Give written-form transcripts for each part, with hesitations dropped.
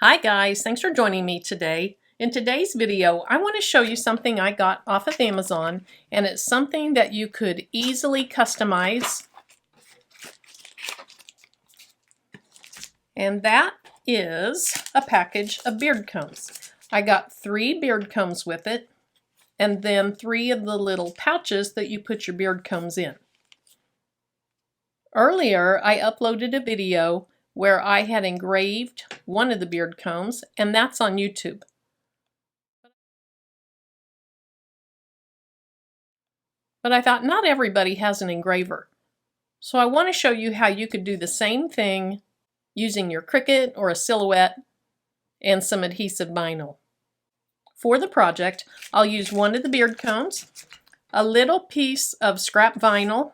Hi guys, thanks for joining me today. In today's video, I want to show you something I got off of Amazon, and it's something that you could easily customize. And that is a package of beard combs. I got 3 beard combs with it, and then 3 of the little pouches that you put your beard combs in. Earlier, I uploaded a video where I had engraved one of the beard combs, and that's on YouTube. But I thought not everybody has an engraver. So I want to show you how you could do the same thing using your Cricut or a Silhouette and some adhesive vinyl. For the project, I'll use one of the beard combs, a little piece of scrap vinyl.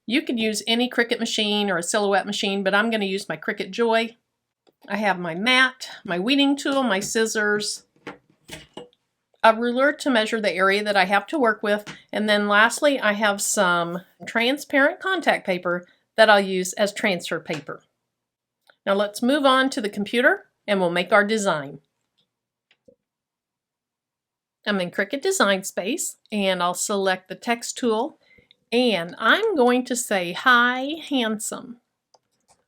You could use any Cricut machine or a Silhouette machine, but I'm going to use my Cricut Joy. I have my mat, my weeding tool, my scissors, a ruler to measure the area that I have to work with, and then lastly I have some transparent contact paper that I'll use as transfer paper. Now let's move on to the computer and we'll make our design. I'm in Cricut Design Space and I'll select the text tool and I'm going to say hi handsome.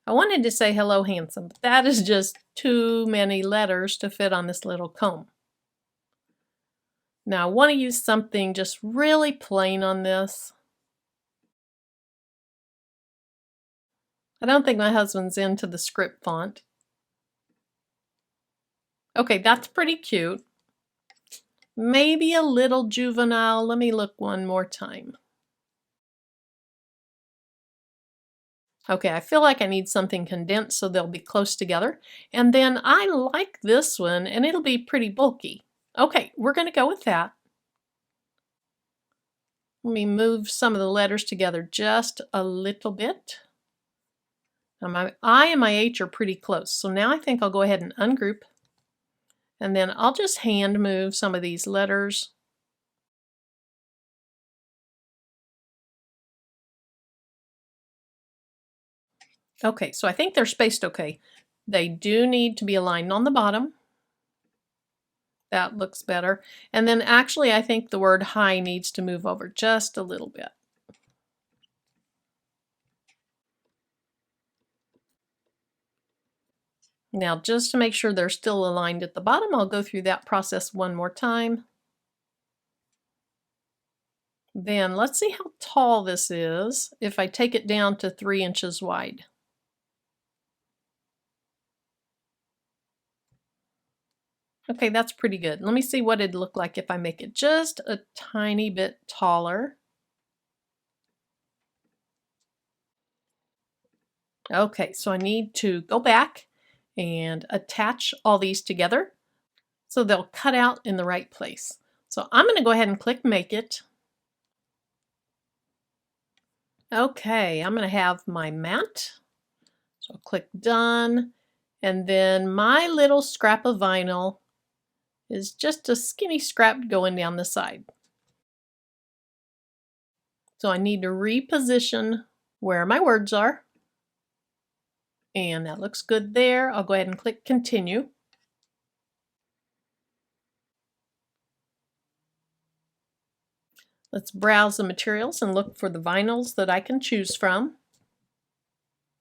I wanted to say hello handsome, but that is just too many letters to fit on this little comb. Now I want to use something just really plain on this. I don't think my husband's into the script font. Okay, that's pretty cute. Maybe a little juvenile. Let me look one more time. Okay, I feel like I need something condensed so they'll be close together. And then I like this one and it'll be pretty bulky. Okay, we're going to go with that. Let me move some of the letters together just a little bit. Now my I and my H are pretty close, so now I think I'll go ahead and ungroup. And then I'll just hand move some of these letters. Okay, so I think they're spaced okay. They do need to be aligned on the bottom. That looks better. And then actually I think the word hi needs to move over just a little bit. Now just to make sure they're still aligned at the bottom, I'll go through that process one more time. Then let's see how tall this is if I take it down to 3 inches wide. Okay, that's pretty good. Let me see what it'd look like if I make it just a tiny bit taller. Okay, so I need to go back and attach all these together so they'll cut out in the right place. So I'm going to go ahead and click Make It. Okay, I'm going to have my mat. So I'll click Done. And then my little scrap of vinyl is just a skinny scrap going down the side. So I need to reposition where my words are. And that looks good there. I'll go ahead and click Continue. Let's browse the materials and look for the vinyls that I can choose from.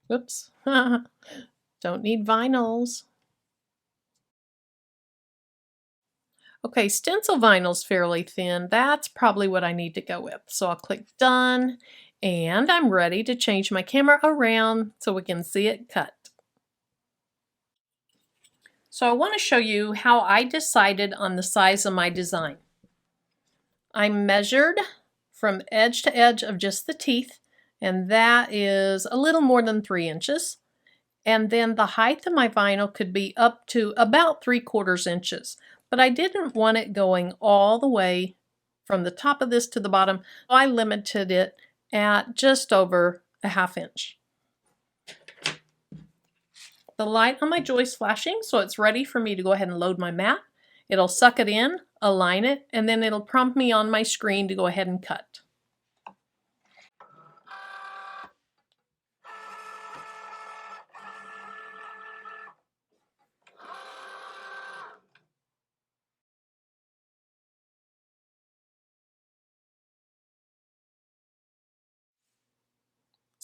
Whoops. Don't need vinyls. Okay, stencil vinyl's fairly thin. That's probably what I need to go with. So I'll click Done, and I'm ready to change my camera around so we can see it cut. So I want to show you how I decided on the size of my design. I measured from edge to edge of just the teeth, and that is a little more than 3 inches. And then the height of my vinyl could be up to about 3/4 inches. But I didn't want it going all the way from the top of this to the bottom. I limited it at just over a 1/2 inch. The light on my joy's flashing, so it's ready for me to go ahead and load my mat. It'll suck it in, align it, and then it'll prompt me on my screen to go ahead and cut.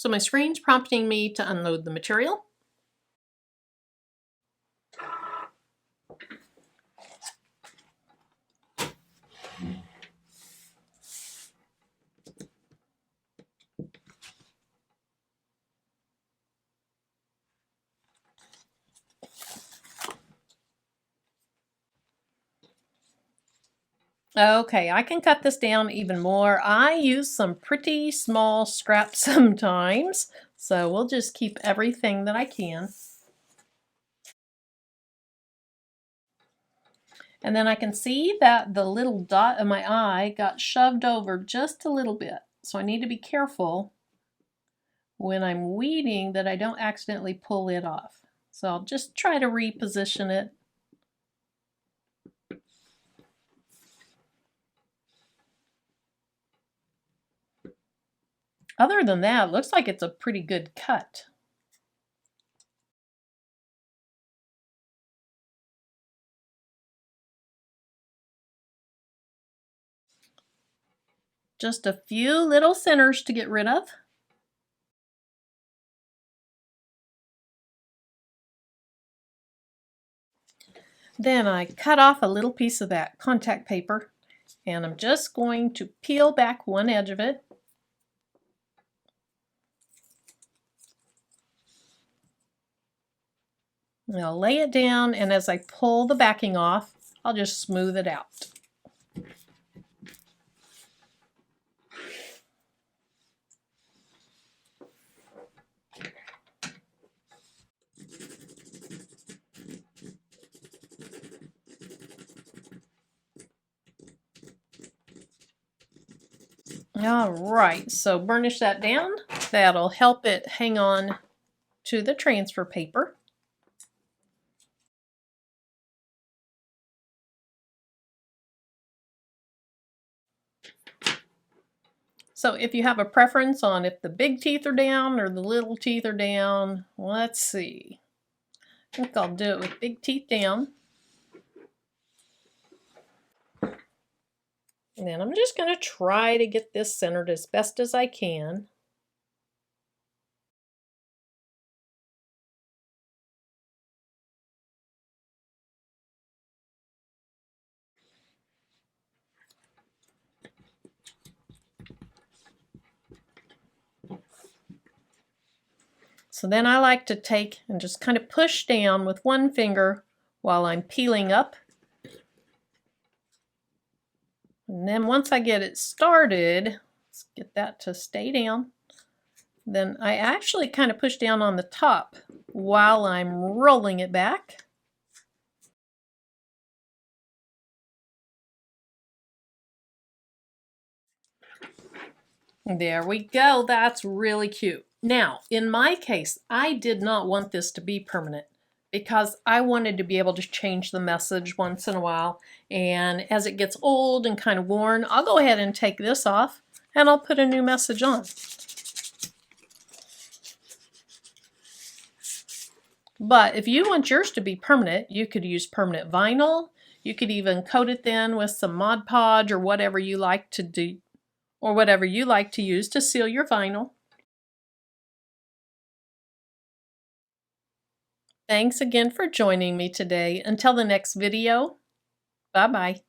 So my screen's prompting me to unload the material. Okay, I can cut this down even more. I use some pretty small scraps sometimes, so we'll just keep everything that I can. And then I can see that the little dot of my eye got shoved over just a little bit. So I need to be careful when I'm weeding that I don't accidentally pull it off. So I'll just try to reposition it. Other than that, it looks like it's a pretty good cut. Just a few little centers to get rid of. Then I cut off a little piece of that contact paper, and I'm just going to peel back one edge of it. And I'll lay it down, and as I pull the backing off, I'll just smooth it out. All right, so burnish that down. That'll help it hang on to the transfer paper. So if you have a preference on if the big teeth are down or the little teeth are down, let's see. I think I'll do it with big teeth down. And then I'm just going to try to get this centered as best as I can. So then I like to take and just kind of push down with one finger while I'm peeling up. And then once I get it started, let's get that to stay down. Then I actually kind of push down on the top while I'm rolling it back. There we go. That's really cute. Now, in my case, I did not want this to be permanent because I wanted to be able to change the message once in a while. And as it gets old and kind of worn, I'll go ahead and take this off and I'll put a new message on. But if you want yours to be permanent, you could use permanent vinyl. You could even coat it then with some Mod Podge or whatever you like to do, or whatever you like to use to seal your vinyl. Thanks again for joining me today. Until the next video, bye-bye.